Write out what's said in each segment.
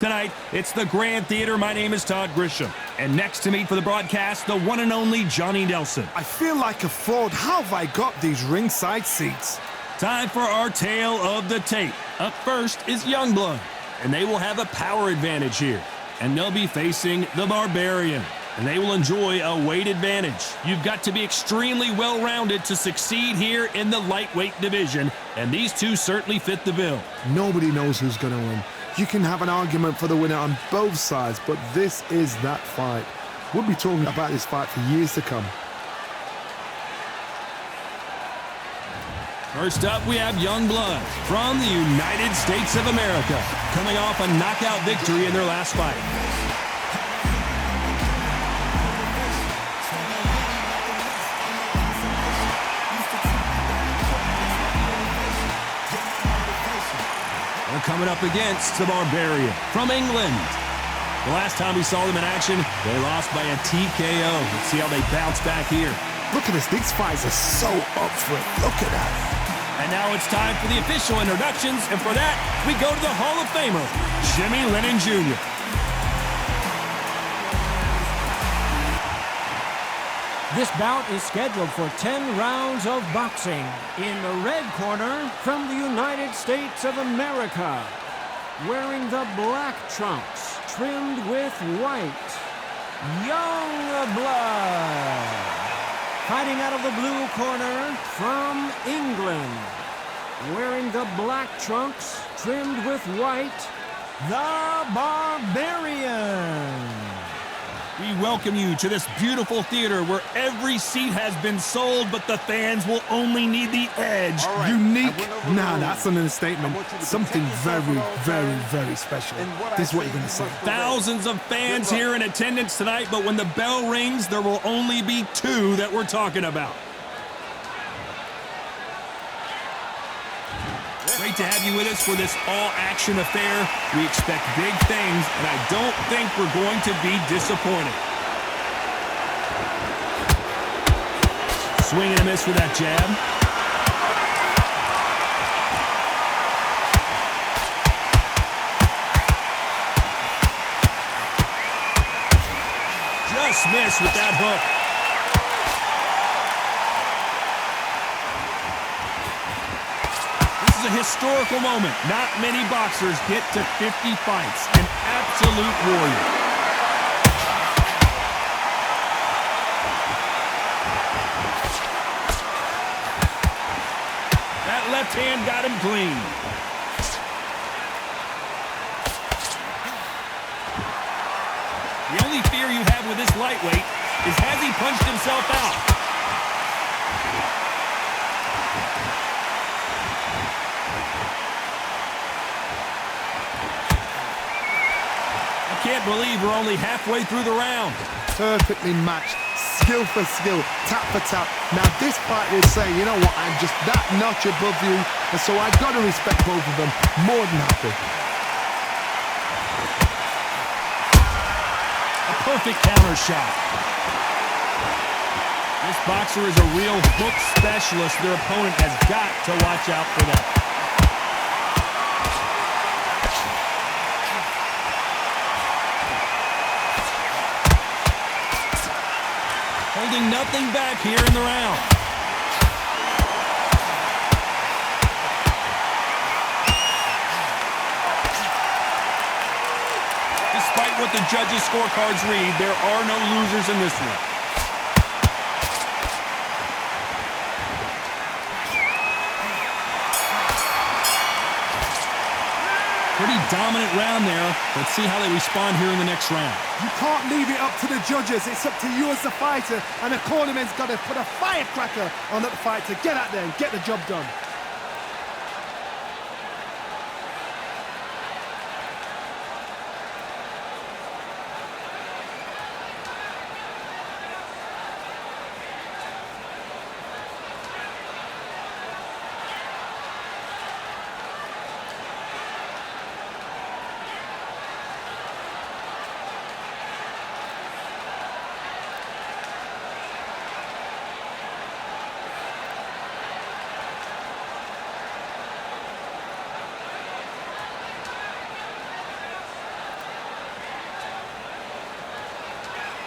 Tonight, it's the Grand Theater. My name is Todd Grisham. And next to me for the broadcast, the one and only Johnny Nelson. I feel like a fraud. How have I got these ringside seats? Time for our tale of the tape. Up first is Youngblood, and they will have a power advantage here. And they'll be facing the Barbarian, and they will enjoy a weight advantage. You've got to be extremely well-rounded to succeed here in the lightweight division, and these two certainly fit the bill. Nobody knows who's going to win. You can have an argument for the winner on both sides, but this is that fight. We'll be talking about this fight for years to come. First up, we have Youngblood from the United States of America, coming off a knockout victory in their last fight. They're coming up against the Barbarian from England. The last time we saw them in action, they lost by a TKO. Let's see how they bounce back here. Look at this. These fights are so up for it. Look at that. And now it's time for the official introductions, and for that, we go to the Hall of Famer, Jimmy Lennon Jr. This bout is scheduled for 10 rounds of boxing. In the red corner, from the United States of America, wearing the black trunks, trimmed with white, Youngblood. Fighting out of the blue corner, from England, wearing the black trunks, trimmed with white, the Barbarian. We welcome you to this beautiful theater where every seat has been sold, but the fans will only need the edge. Right. Unique? Nah, that's an understatement. Something very, very, very special. This is what you're going to see. Thousands of fans here in attendance tonight, but when the bell rings, there will only be two that we're talking about. Great to have you with us for this all-action affair. We expect big things, and I don't think we're going to be disappointed. Swing and a miss for that jab. Just missed with that hook. A historical moment. Not many boxers get to 50 fights. An absolute warrior. That left hand got him clean. The only fear you have with this lightweight is has he punched himself out? Can't believe we're only halfway through the round. Perfectly matched, skill for skill, tap for tap. Now this fight will say, you know what, I'm just that notch above you, and so I've got to respect both of them. More than happy. A perfect counter shot. This boxer is a real hook specialist. Their opponent has got to watch out for that. Holding nothing back here in the round. Despite what the judges' scorecards read, there are no losers in this one. Pretty dominant round there. Let's see how they respond here in the next round. You can't leave it up to the judges. It's up to you as the fighter, and the cornerman's got to put a firecracker on that fight to get out there and get the job done.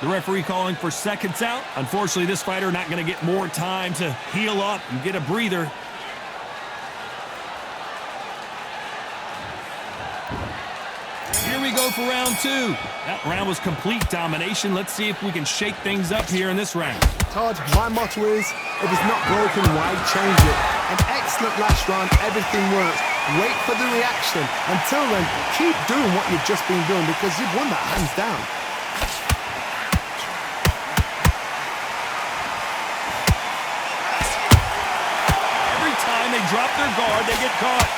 The referee calling for seconds out. Unfortunately, this fighter not going to get more time to heal up and get a breather. Here we go for round two. That round was complete domination. Let's see if we can shake things up here in this round. Todd, my motto is, if it's not broken, why change it? An excellent last round, everything works. Wait for the reaction. Until then, keep doing what you've just been doing because you've won that hands down. Every time they drop their guard, they get caught.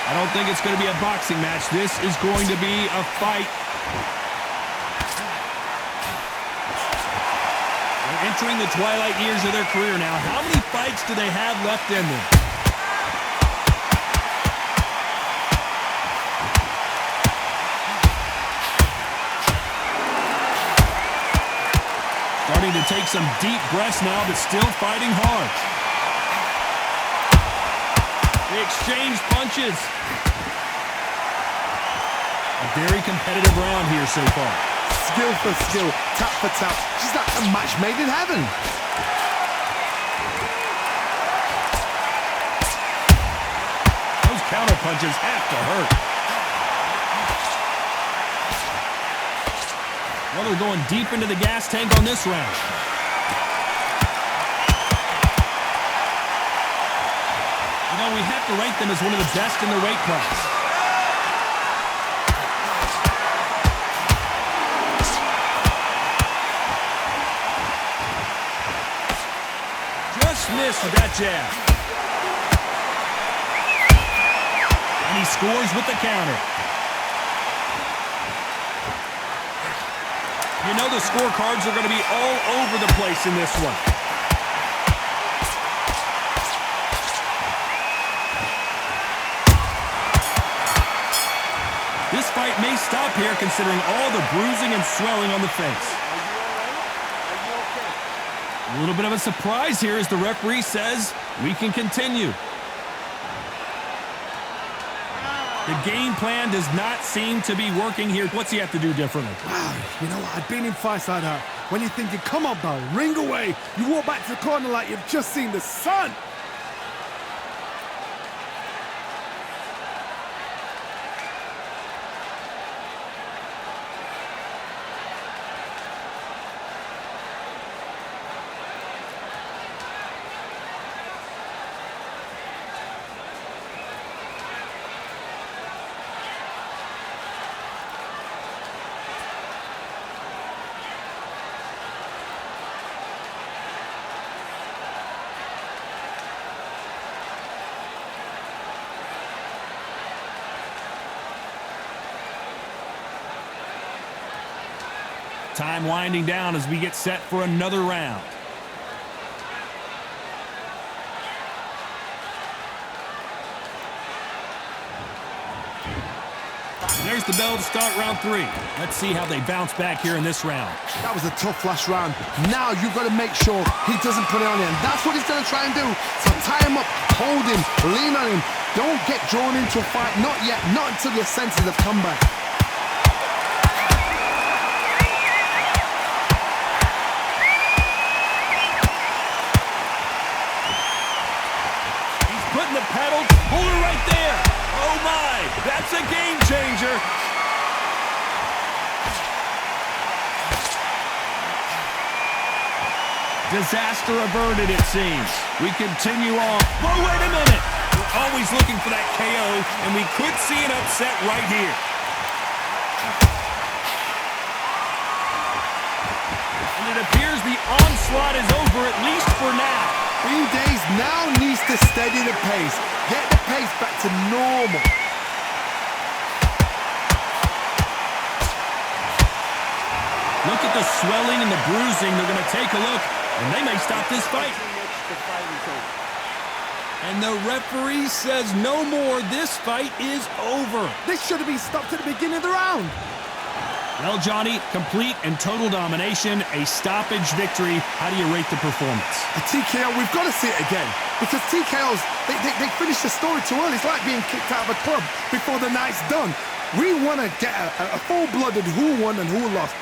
I don't think it's going to be a boxing match. This is going to be a fight. They're entering the twilight years of their career now. How many fights do they have left in them? Starting to take some deep breaths now, but still fighting hard. They exchange punches. A very competitive round here so far. Skill for skill, tap for tap. Just like a match made in heaven. Those counter punches have to hurt. Well, they're going deep into the gas tank on this round. You know, we have to rank them as one of the best in their weight class. Just missed with that jab. And he scores with the counter. You know the scorecards are going to be all over the place in this one. This fight may stop here considering all the bruising and swelling on the face. A little bit of a surprise here as the referee says we can continue. The game plan does not seem to be working here. What's he have to do differently? Wow, you know what? I've been in fights like that. When you're thinking, come on, pal, ring away. You walk back to the corner like you've just seen the sun. Time winding down as we get set for another round. There's the bell to start round three. Let's see how they bounce back here in this round. That was a tough last round. Now you've got to make sure he doesn't put it on you. And that's what he's going to try and do. So tie him up, hold him, lean on him. Don't get drawn into a fight. Not yet. Not until your senses have come back. Putting the pedal, hold her right there. Oh my, that's a game changer. Disaster averted, it seems. We continue on. But wait a minute. We're always looking for that KO, and we could see an upset right here. And it appears the onslaught is over, at least for now. Green Days now needs to steady the pace. Get the pace back to normal. Look at the swelling and the bruising. They're going to take a look, and they may stop this fight. And the referee says no more. This fight is over. This should have been stopped at the beginning of the round. Well, Johnny, complete and total domination, a stoppage victory. How do you rate the performance? A TKO, we've got to see it again. Because TKOs, they finish the story too early. It's like being kicked out of a club before the night's done. We want to get a full-blooded who won and who lost.